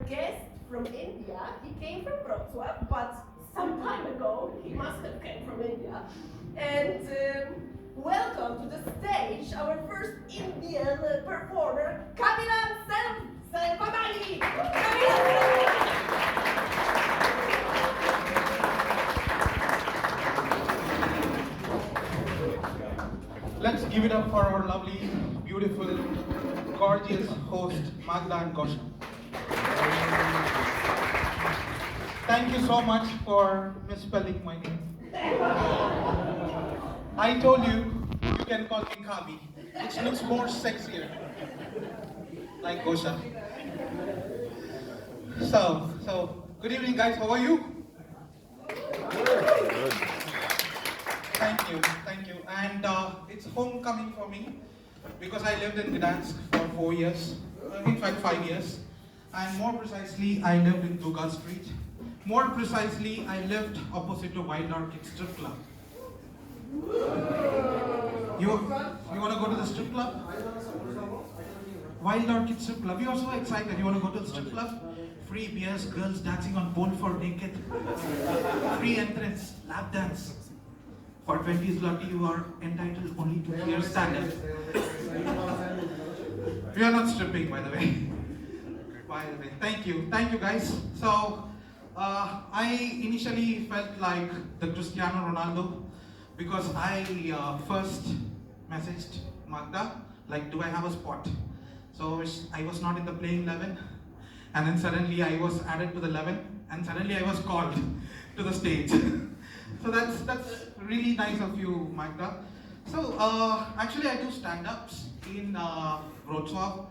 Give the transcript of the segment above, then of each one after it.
Guest from India. He came from Wrocław, but some time ago he must have came from India. And welcome to the stage our first Indian performer, Kabilan Selvamani. Let's give it up for our lovely, beautiful, gorgeous host, Magda and Gosha. Thank you so much for misspelling my name. I told you, you can call me Kabi, which looks more sexier, like Gosha. So, good evening guys, how are you? Thank you. And it's homecoming for me because I lived in Gdansk for 4 years, in fact 5 years. And more precisely, I lived in Duga Street. More precisely, I lived opposite to Wild Orchid Strip Club. You want to go to the strip club? Wild Orchid Strip Club. You are so excited. You want to go to the strip club? Free beers, girls dancing on pole for naked. Free entrance, lap dance. For 20 zloty, you are entitled only to hear stand-up. We are not stripping, by the way. Thank you guys. So, I initially felt like the Cristiano Ronaldo because I first messaged Magda, like, do I have a spot? So I was not in the playing 11, and then suddenly I was added to the 11, and suddenly I was called to the stage. So that's really nice of you, Magda. So actually I do stand-ups in Wrocław.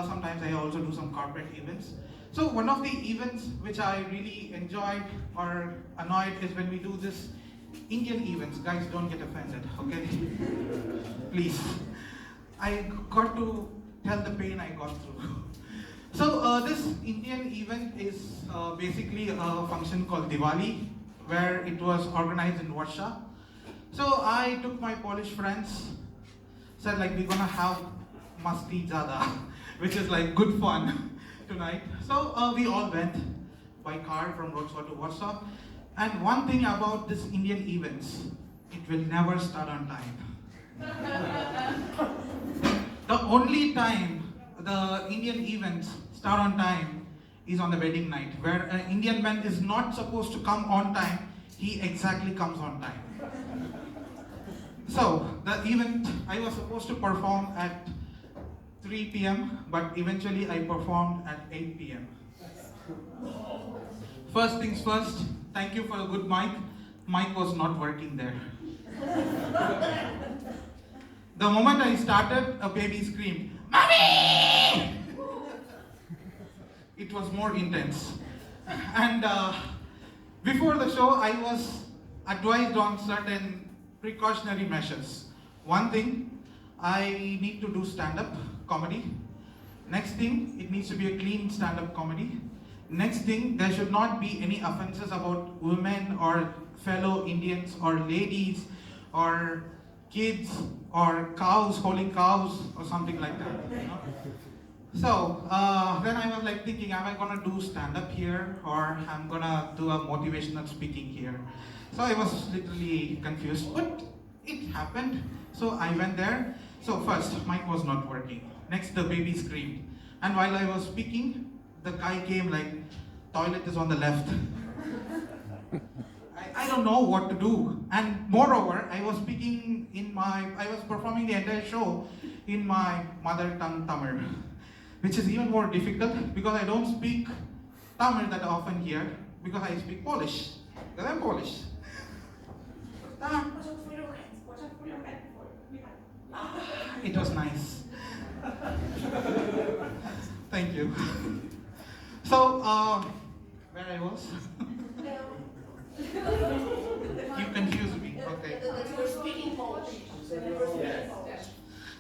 Sometimes I also do some corporate events. So one of the events which I really enjoyed or annoyed is when we do this Indian events. Guys, don't get offended, okay? Please. I got to tell the pain I got through. So this Indian event is basically a function called Diwali, where it was organized in Warsaw. So I took my Polish friends, said like we're gonna have masti jada, which is like good fun tonight. So we all went by car from Wrocław to Warsaw. And one thing about this Indian events, it will never start on time. The only time the Indian events start on time is on the wedding night, where an Indian man is not supposed to come on time, he exactly comes on time. So, the event, I was supposed to perform at 3 p.m., but eventually I performed at 8 p.m. First things first, thank you for a good mic. Mic was not working there. The moment I started, a baby screamed, "Mommy!" It was more intense. And before the show, I was advised on certain precautionary measures. One thing, I need to do stand-up comedy. Next thing, it needs to be a clean stand-up comedy. Next thing, there should not be any offenses about women or fellow Indians or ladies or kids or cows, holy cows or something like that. You know? So then I was like thinking, am I gonna do stand-up here or I'm gonna do a motivational speaking here? So I was literally confused, but it happened. So I went there. So first, mic was not working. Next, the baby screamed. And while I was speaking, the guy came like, toilet is on the left. I don't know what to do. And moreover, I was performing the entire show in my mother tongue Tamil, which is even more difficult because I don't speak Tamil that often here because I speak Polish, because I'm Polish. It was nice. Thank you. So, where I was? You confused me. Okay. You were speaking Polish.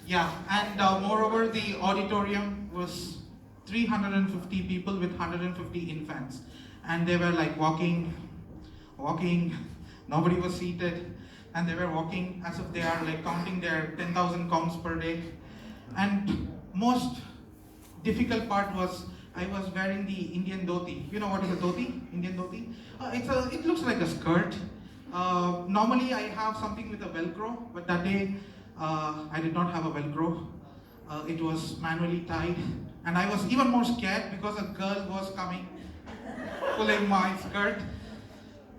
Yeah, and moreover, the auditorium was 350 people with 150 infants, and they were like walking. Nobody was seated, and they were walking as if they are like counting their 10,000 counts per day. And most difficult part was I was wearing the Indian dhoti. You know what is a dhoti? Indian dhoti? It looks like a skirt. Normally I have something with a Velcro, but that day I did not have a Velcro. It was manually tied, and I was even more scared because a girl was coming, pulling my skirt.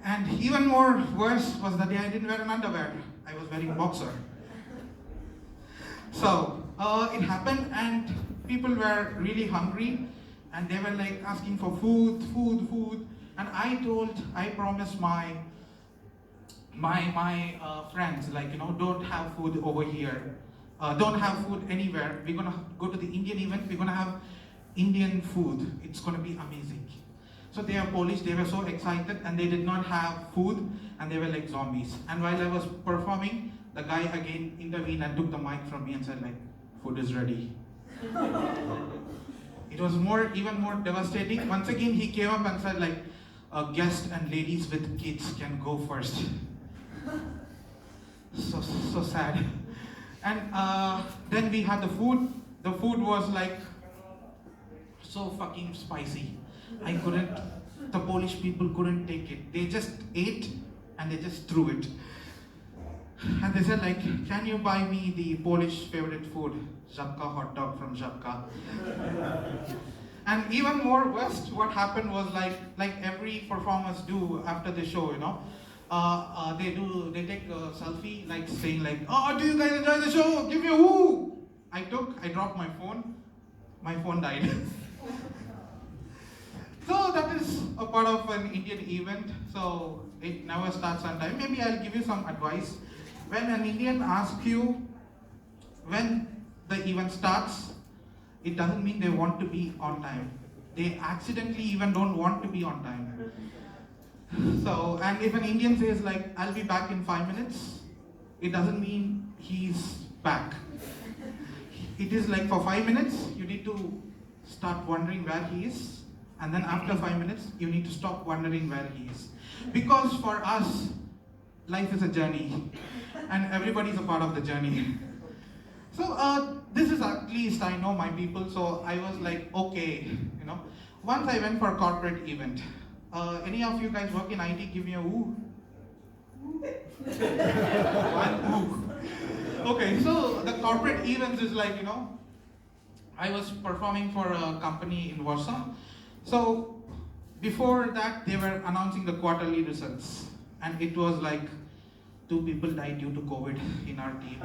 And even more worse was the day I didn't wear an underwear. I was wearing boxer. So it happened, and people were really hungry, and they were like asking for food. And I promised my friends, like, don't have food over here. Don't have food anywhere. We're gonna go to the Indian event. We're gonna have Indian food. It's gonna be amazing. So they are Polish. They were so excited, and they did not have food, and they were like zombies. And while I was performing, the guy again intervened and took the mic from me and said, like, food is ready. It was even more devastating. Once again, he came up and said, like, guests and ladies with kids can go first. So sad. And then we had the food. The food was like so fucking spicy. The Polish people couldn't take it. They just ate and they just threw it. And they said, like, can you buy me the Polish favorite food? Żabka hot dog from Żabka. And even more worst, what happened was like every performers do after the show, they take a selfie, like saying like, oh, do you guys enjoy the show? Give me a woo! I dropped my phone died. So that is a part of an Indian event, so it never starts on time. Maybe I'll give you some advice. When an Indian asks you when the event starts, it doesn't mean they want to be on time. They accidentally even don't want to be on time. So, and if an Indian says like, I'll be back in 5 minutes, it doesn't mean he's back. It is like for 5 minutes, you need to start wondering where he is. And then after 5 minutes, you need to stop wondering where he is. Because for us, life is a journey. And everybody is a part of the journey. So this is at least I know my people, so I was like, okay, Once I went for a corporate event. Any of you guys work in IT? Give me a woo. One woo. Okay, so the corporate events is like, I was performing for a company in Warsaw. So before that, they were announcing the quarterly results. And it was like 2 people died due to COVID in our team.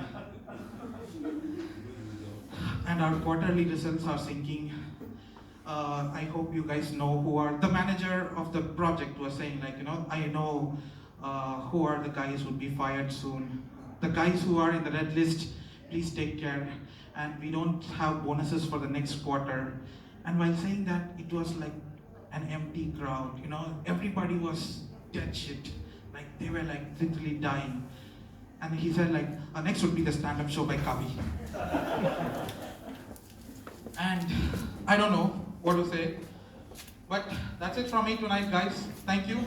And our quarterly results are sinking. I hope you guys know who are, the manager of the project was saying like, I know who are the guys who will be fired soon. The guys who are in the red list, please take care. And we don't have bonuses for the next quarter. And while saying that, it was like an empty crowd, everybody was dead shit. Like they were like literally dying. And he said like, next would be the stand-up show by Kavi. And I don't know what to say, but that's it from me tonight, guys. Thank you.